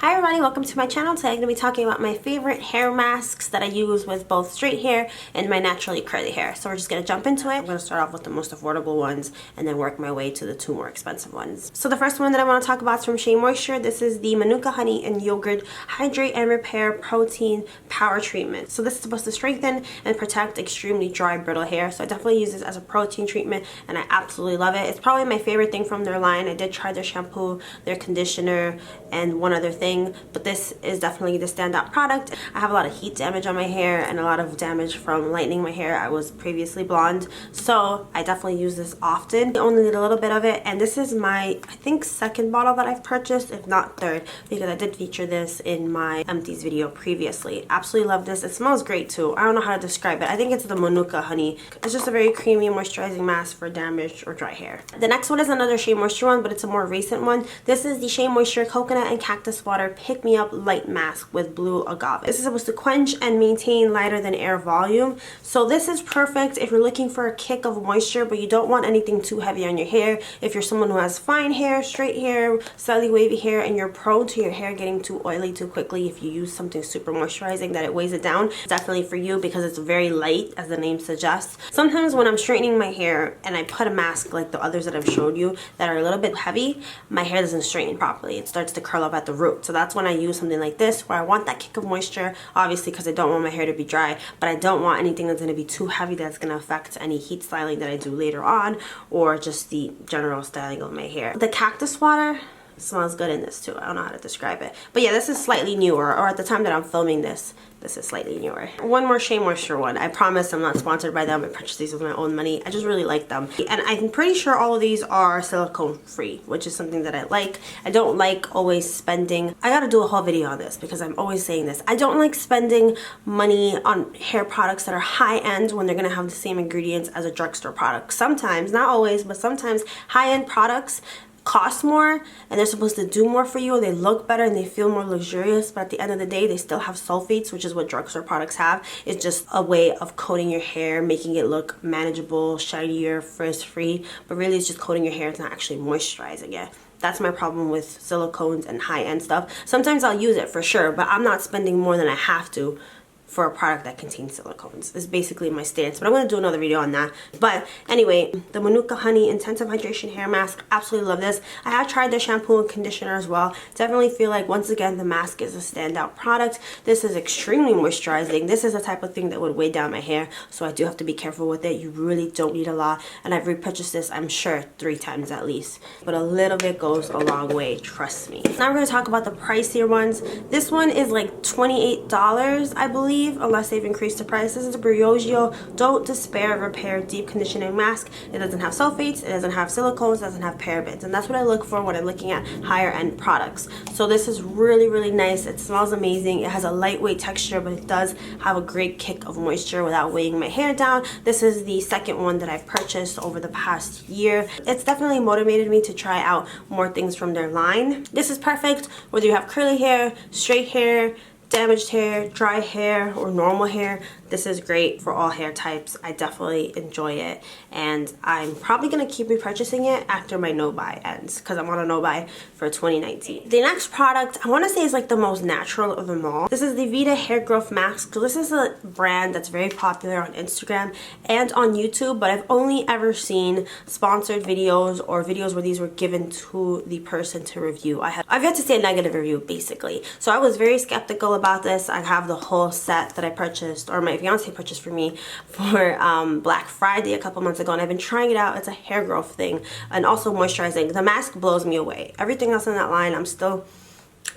Hi everybody, welcome to my channel. Today I'm going to be talking about my favorite hair masks that I use with both straight hair and my naturally curly hair. So we're just going to jump into it. I'm going to start off with the most affordable ones and then work my way to the two more expensive ones. So the first one that I want to talk about is from Shea Moisture. This is the Manuka Honey and Yogurt Hydrate and Repair Protein Power Treatment. So this is supposed to strengthen and protect extremely dry, brittle hair. So I definitely use this as a protein treatment and I absolutely love it. It's probably my favorite thing from their line. I did try their shampoo, their conditioner, and one other thing. But this is definitely the standout product. I have a lot of heat damage on my hair and a lot of damage from lightening my hair. I was previously blonde, so I definitely use this often. I only need a little bit of it, and this is my, I think, second bottle that I've purchased, if not third, because I did feature this in my empties video previously. Absolutely love this. It smells great too. I don't know how to describe it. I think it's the Manuka Honey. It's just a very creamy moisturizing mask for damaged or dry hair. The next one is another Shea Moisture one, but it's a more recent one. This is the Shea Moisture Coconut and Cactus Water Pick Me Up Light Mask with Blue Agave. This is supposed to quench and maintain lighter than air volume. So this is perfect if you're looking for a kick of moisture, but you don't want anything too heavy on your hair. If you're someone who has fine hair, straight hair, slightly wavy hair, and you're prone to your hair getting too oily too quickly, if you use something super moisturizing that it weighs it down, it's definitely for you because it's very light, as the name suggests. Sometimes when I'm straightening my hair and I put a mask like the others that I've showed you that are a little bit heavy, my hair doesn't straighten properly. It starts to curl up at the root. So that's when I use something like this, where I want that kick of moisture, obviously because I don't want my hair to be dry, but I don't want anything that's going to be too heavy that's going to affect any heat styling that I do later on, or just the general styling of my hair. The cactus water smells good in this too. I don't know how to describe it, but yeah, this is slightly newer, or at the time that I'm filming this is slightly newer. One more Shea Moisture one. I promise I'm not sponsored by them. I purchased these with my own money. I just really like them, and I'm pretty sure all of these are silicone free, which is something that I like. I don't like always spending, I gotta do a whole video on this because I'm always saying this, I don't like spending money on hair products that are high-end when they're gonna have the same ingredients as a drugstore product. Sometimes, not always, but sometimes high-end products cost more and they're supposed to do more for you, and they look better and they feel more luxurious, but at the end of the day they still have sulfates, which is what drugstore products have. It's just a way of coating your hair, making it look manageable, shinier, frizz-free, but really it's just coating your hair. It's not actually moisturizing it. That's my problem with silicones and high-end stuff. Sometimes I'll use it for sure, but I'm not spending more than I have to for a product that contains silicones. Is basically my stance, but I'm going to do another video on that. But anyway, the Manuka Honey Intensive Hydration Hair Mask, absolutely love this. I have tried the shampoo and conditioner as well. Definitely feel like, once again, the mask is a standout product. This is extremely moisturizing. This is the type of thing that would weigh down my hair, so I do have to be careful with it. You really don't need a lot, and I've repurchased this, I'm sure, 3 times at least. But a little bit goes a long way, trust me. Now we're going to talk about the pricier ones. This one is like $28, I believe, unless they've increased the price. This is a BRIOGEO Don't Despair Repair Deep Conditioning Mask. It doesn't have sulfates, it doesn't have silicones, it doesn't have parabens, and that's what I look for when I'm looking at higher end products. So this is really, really nice. It smells amazing. It has a lightweight texture, but it does have a great kick of moisture without weighing my hair down. This is the second one that I've purchased over the past year. It's definitely motivated me to try out more things from their line. This is perfect whether you have curly hair, straight hair, damaged hair, dry hair, or normal hair. This is great for all hair types. I definitely enjoy it, and I'm probably gonna keep repurchasing it after my no-buy ends, because I'm on a no-buy for 2019. The next product I want to say is like the most natural of them all. This is the Vida Hair Growth Mask. So this is a brand that's very popular on Instagram and on YouTube, but I've only ever seen sponsored videos or videos where these were given to the person to review. I've yet to see a negative review, basically. So I was very skeptical about this. I have the whole set that I purchased, or my fiance purchased for me for Black Friday a couple months ago, and I've been trying it out. It's a hair growth thing and also moisturizing. The mask blows me away. Everything else in that line I'm still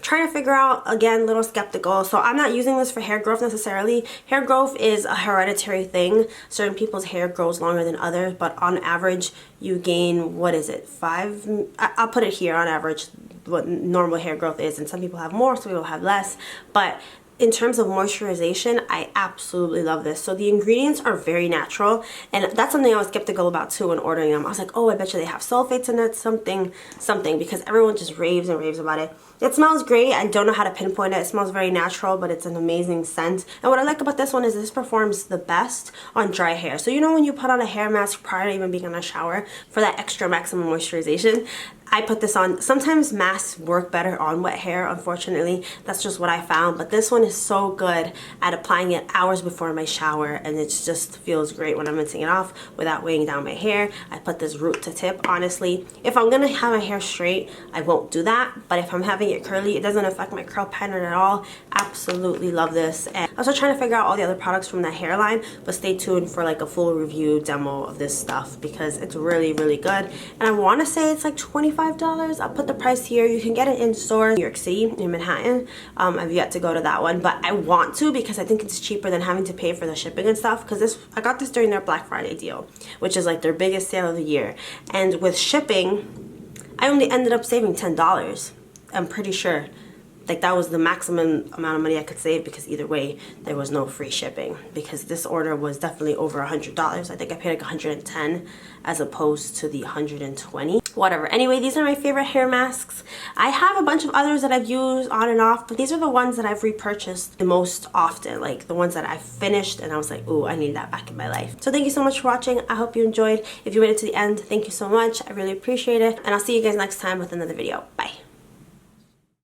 trying to figure out, again, a little skeptical. So I'm not using this for hair growth necessarily. Hair growth is a hereditary thing. Certain people's hair grows longer than others, but on average you gain, what is it, 5, I'll put it here, on average what normal hair growth is, and some people have more, some people have less. But in terms of moisturization, I absolutely love this. So the ingredients are very natural, and that's something I was skeptical about too when ordering them. I was like, oh, I bet you they have sulfates in it, something, because everyone just raves and raves about it. It smells great. I don't know how to pinpoint it. It smells very natural, but it's an amazing scent. And what I like about this one is this performs the best on dry hair. So you know when you put on a hair mask prior to even being in a shower for that extra maximum moisturization, I put this on. Sometimes masks work better on wet hair, unfortunately. That's just what I found. But this one is so good at applying it hours before my shower, and it just feels great when I'm rinsing it off without weighing down my hair. I put this root to tip, honestly. If I'm gonna have my hair straight, I won't do that. But if I'm having it curly, it doesn't affect my curl pattern at all. Absolutely love this. And I'm also trying to figure out all the other products from that hairline, but stay tuned for like a full review demo of this stuff because it's really, really good. And I want to say it's like $25. I'll put the price here. You can get it in stores in New York City, in Manhattan. I've yet to go to that one, but I want to because I think it's cheaper than having to pay for the shipping and stuff. Because I got this during their Black Friday deal, which is like their biggest sale of the year. And with shipping, I only ended up saving $10. I'm pretty sure. Like that was the maximum amount of money I could save because either way there was no free shipping, because this order was definitely over $100. I think I paid like 110 as opposed to the 120. Whatever. Anyway, these are my favorite hair masks. I have a bunch of others that I've used on and off, but these are the ones that I've repurchased the most often, like the ones that I finished and I was like, ooh, I need that back in my life. So thank you so much for watching. I hope you enjoyed. If you made it to the end, thank you so much. I really appreciate it, and I'll see you guys next time with another video. Bye.